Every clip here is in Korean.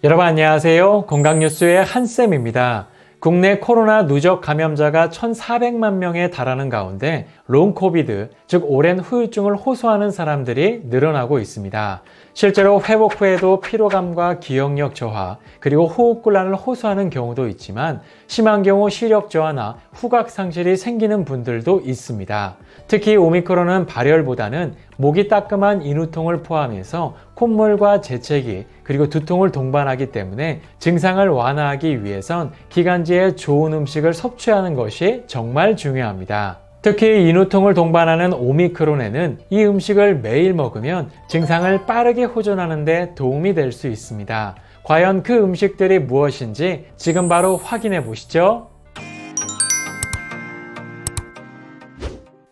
여러분 안녕하세요. 건강뉴스의 한쌤입니다. 국내 코로나 누적 감염자가 1,400만 명에 달하는 가운데 롱 코비드, 즉 오랜 후유증을 호소하는 사람들이 늘어나고 있습니다. 실제로 회복 후에도 피로감과 기억력 저하, 그리고 호흡곤란을 호소하는 경우도 있지만 심한 경우 시력 저하나 후각 상실이 생기는 분들도 있습니다. 특히 오미크론은 발열보다는 목이 따끔한 인후통을 포함해서 콧물과 재채기, 그리고 두통을 동반하기 때문에 증상을 완화하기 위해선 기관지에 좋은 음식을 섭취하는 것이 정말 중요합니다. 특히 인후통을 동반하는 오미크론에는 이 음식을 매일 먹으면 증상을 빠르게 호전하는 데 도움이 될 수 있습니다. 과연 그 음식들이 무엇인지 지금 바로 확인해 보시죠.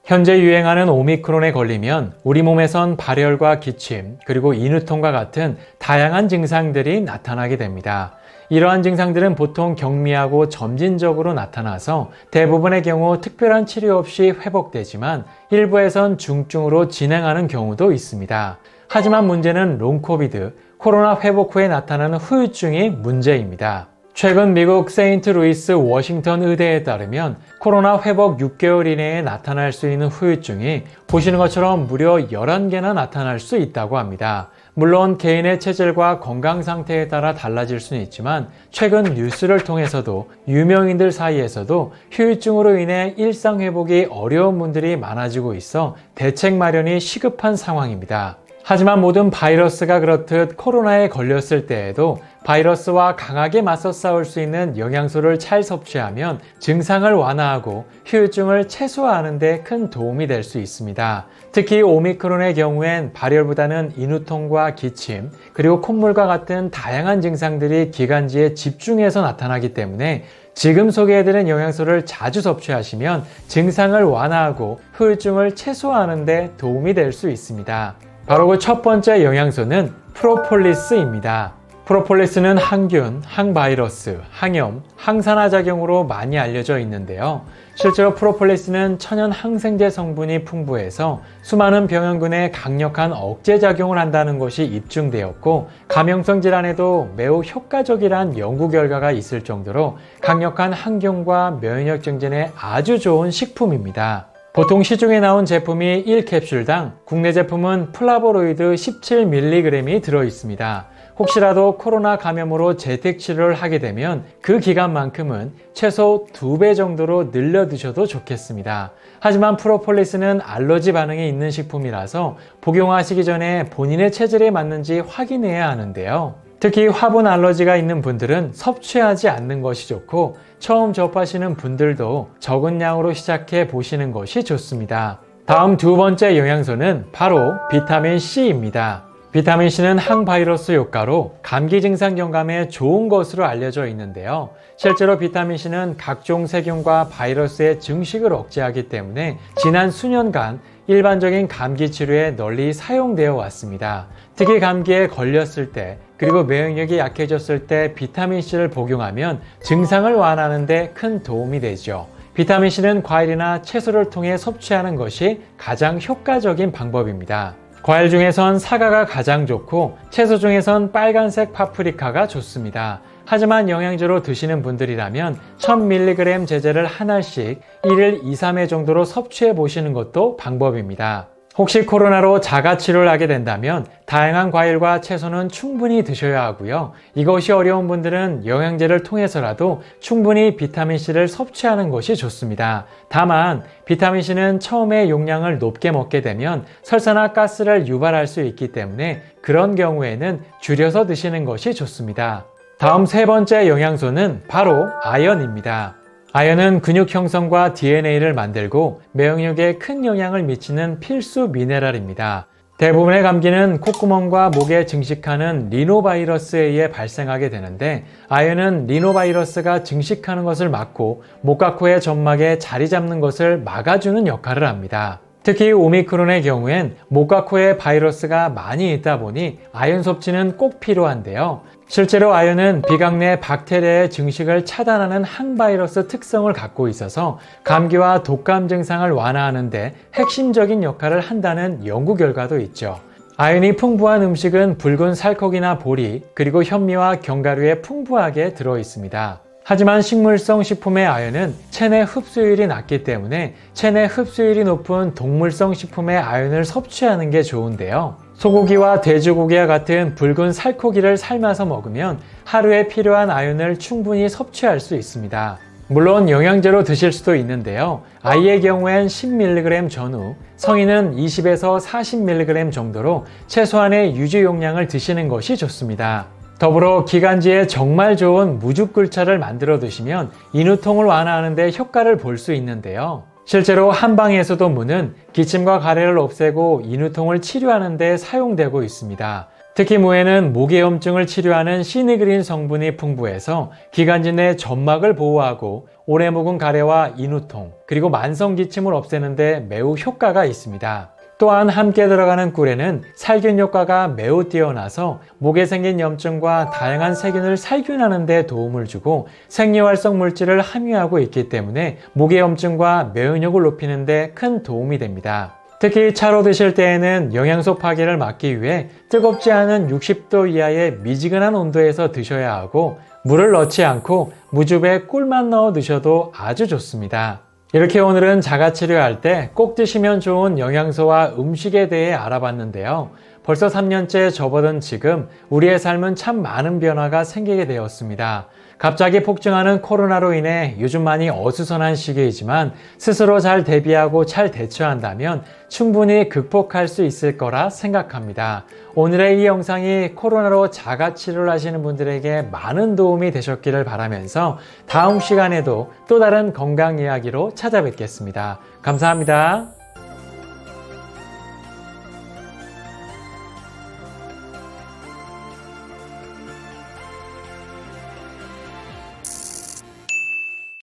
현재 유행하는 오미크론에 걸리면 우리 몸에선 발열과 기침, 그리고 인후통과 같은 다양한 증상들이 나타나게 됩니다. 이러한 증상들은 보통 경미하고 점진적으로 나타나서 대부분의 경우 특별한 치료 없이 회복되지만 일부에선 중증으로 진행하는 경우도 있습니다. 하지만 문제는 롱코비드, 코로나 회복 후에 나타나는 후유증이 문제입니다. 최근 미국 세인트루이스 워싱턴 의대에 따르면 코로나 회복 6개월 이내에 나타날 수 있는 후유증이 보시는 것처럼 무려 11개나 나타날 수 있다고 합니다. 물론 개인의 체질과 건강 상태에 따라 달라질 수는 있지만 최근 뉴스를 통해서도 유명인들 사이에서도 후유증으로 인해 일상 회복이 어려운 분들이 많아지고 있어 대책 마련이 시급한 상황입니다. 하지만 모든 바이러스가 그렇듯 코로나에 걸렸을 때에도 바이러스와 강하게 맞서 싸울 수 있는 영양소를 잘 섭취하면 증상을 완화하고 후유증을 최소화하는 데 큰 도움이 될 수 있습니다. 특히 오미크론의 경우엔 발열보다는 인후통과 기침, 그리고 콧물과 같은 다양한 증상들이 기관지에 집중해서 나타나기 때문에 지금 소개해드린 영양소를 자주 섭취하시면 증상을 완화하고 후유증을 최소화하는 데 도움이 될 수 있습니다. 바로 그 첫 번째 영양소는 프로폴리스입니다. 프로폴리스는 항균, 항바이러스, 항염, 항산화 작용으로 많이 알려져 있는데요. 실제로 프로폴리스는 천연 항생제 성분이 풍부해서 수많은 병원군에 강력한 억제 작용을 한다는 것이 입증되었고 감염성 질환에도 매우 효과적이란 연구 결과가 있을 정도로 강력한 항균과 면역 증진에 아주 좋은 식품입니다. 보통 시중에 나온 제품이 1캡슐당, 국내 제품은 플라보로이드 17mg이 들어있습니다. 혹시라도 코로나 감염으로 재택치료를 하게 되면 그 기간만큼은 최소 2배 정도로 늘려 드셔도 좋겠습니다. 하지만 프로폴리스는 알러지 반응이 있는 식품이라서 복용하시기 전에 본인의 체질에 맞는지 확인해야 하는데요. 특히 화분 알러지가 있는 분들은 섭취하지 않는 것이 좋고 처음 접하시는 분들도 적은 양으로 시작해 보시는 것이 좋습니다. 다음 두 번째 영양소는 바로 비타민C입니다. 비타민C는 항바이러스 효과로 감기 증상 경감에 좋은 것으로 알려져 있는데요. 실제로 비타민C는 각종 세균과 바이러스의 증식을 억제하기 때문에 지난 수년간 일반적인 감기 치료에 널리 사용되어 왔습니다. 특히 감기에 걸렸을 때 그리고免疫力이 약해졌을 때 비타민C를 복용하면 증상을 완화하는 데 큰 도움이 되죠. 비타민C는 과일이나 채소를 통해 섭취하는 것이 가장 효과적인 방법입니다. 과일 중에선 사과가 가장 좋고 채소 중에선 빨간색 파프리카가 좋습니다. 하지만 영양제로 드시는 분들이라면 1000mg 제제를 하나씩 1일 2, 3회 정도로 섭취해 보시는 것도 방법입니다. 혹시 코로나로 자가치료를 하게 된다면 다양한 과일과 채소는 충분히 드셔야 하고요. 이것이 어려운 분들은 영양제를 통해서라도 충분히 비타민C를 섭취하는 것이 좋습니다. 다만 비타민C는 처음에 용량을 높게 먹게 되면 설사나 가스를 유발할 수 있기 때문에 그런 경우에는 줄여서 드시는 것이 좋습니다. 다음 세 번째 영양소는 바로 아연입니다. 아연은 근육 형성과 DNA를 만들고 면역력에 큰 영향을 미치는 필수 미네랄입니다. 대부분의 감기는 콧구멍과 목에 증식하는 리노바이러스에 의해 발생하게 되는데 아연은 리노바이러스가 증식하는 것을 막고 목과 코의 점막에 자리 잡는 것을 막아주는 역할을 합니다. 특히 오미크론의 경우엔 목과 코에 바이러스가 많이 있다 보니 아연 섭취는 꼭 필요한데요. 실제로 아연은 비강 내 박테리아의 증식을 차단하는 항바이러스 특성을 갖고 있어서 감기와 독감 증상을 완화하는 데 핵심적인 역할을 한다는 연구 결과도 있죠. 아연이 풍부한 음식은 붉은 살코기나 보리, 그리고 현미와 견과류에 풍부하게 들어 있습니다. 하지만 식물성 식품의 아연은 체내 흡수율이 낮기 때문에 체내 흡수율이 높은 동물성 식품의 아연을 섭취하는 게 좋은데요. 소고기와 돼지고기와 같은 붉은 살코기를 삶아서 먹으면 하루에 필요한 아연을 충분히 섭취할 수 있습니다. 물론 영양제로 드실 수도 있는데요. 아이의 경우엔 10mg 전후, 성인은 20에서 40mg 정도로 최소한의 유지 용량을 드시는 것이 좋습니다. 더불어 기관지에 정말 좋은 무죽굴차를 만들어 드시면 인후통을 완화하는 데 효과를 볼 수 있는데요. 실제로 한방에서도 무는 기침과 가래를 없애고 인후통을 치료하는 데 사용되고 있습니다. 특히 무에는 모기염증을 치료하는 시니그린 성분이 풍부해서 기관지 내 점막을 보호하고 오래 묵은 가래와 인후통, 그리고 만성 기침을 없애는 데 매우 효과가 있습니다. 또한 함께 들어가는 꿀에는 살균 효과가 매우 뛰어나서 목에 생긴 염증과 다양한 세균을 살균하는 데 도움을 주고 생리활성 물질을 함유하고 있기 때문에 목의 염증과 면역력을 높이는 데 큰 도움이 됩니다. 특히 차로 드실 때에는 영양소 파괴를 막기 위해 뜨겁지 않은 60도 이하의 미지근한 온도에서 드셔야 하고 물을 넣지 않고 무즙에 꿀만 넣어 드셔도 아주 좋습니다. 이렇게 오늘은 자가치료할 때 꼭 드시면 좋은 영양소와 음식에 대해 알아봤는데요. 벌써 3년째 접어든 지금 우리의 삶은 참 많은 변화가 생기게 되었습니다. 갑자기 폭증하는 코로나로 인해 요즘 많이 어수선한 시기이지만 스스로 잘 대비하고 잘 대처한다면 충분히 극복할 수 있을 거라 생각합니다. 오늘의 이 영상이 코로나로 자가치료를 하시는 분들에게 많은 도움이 되셨기를 바라면서 다음 시간에도 또 다른 건강 이야기로 찾아뵙겠습니다. 감사합니다.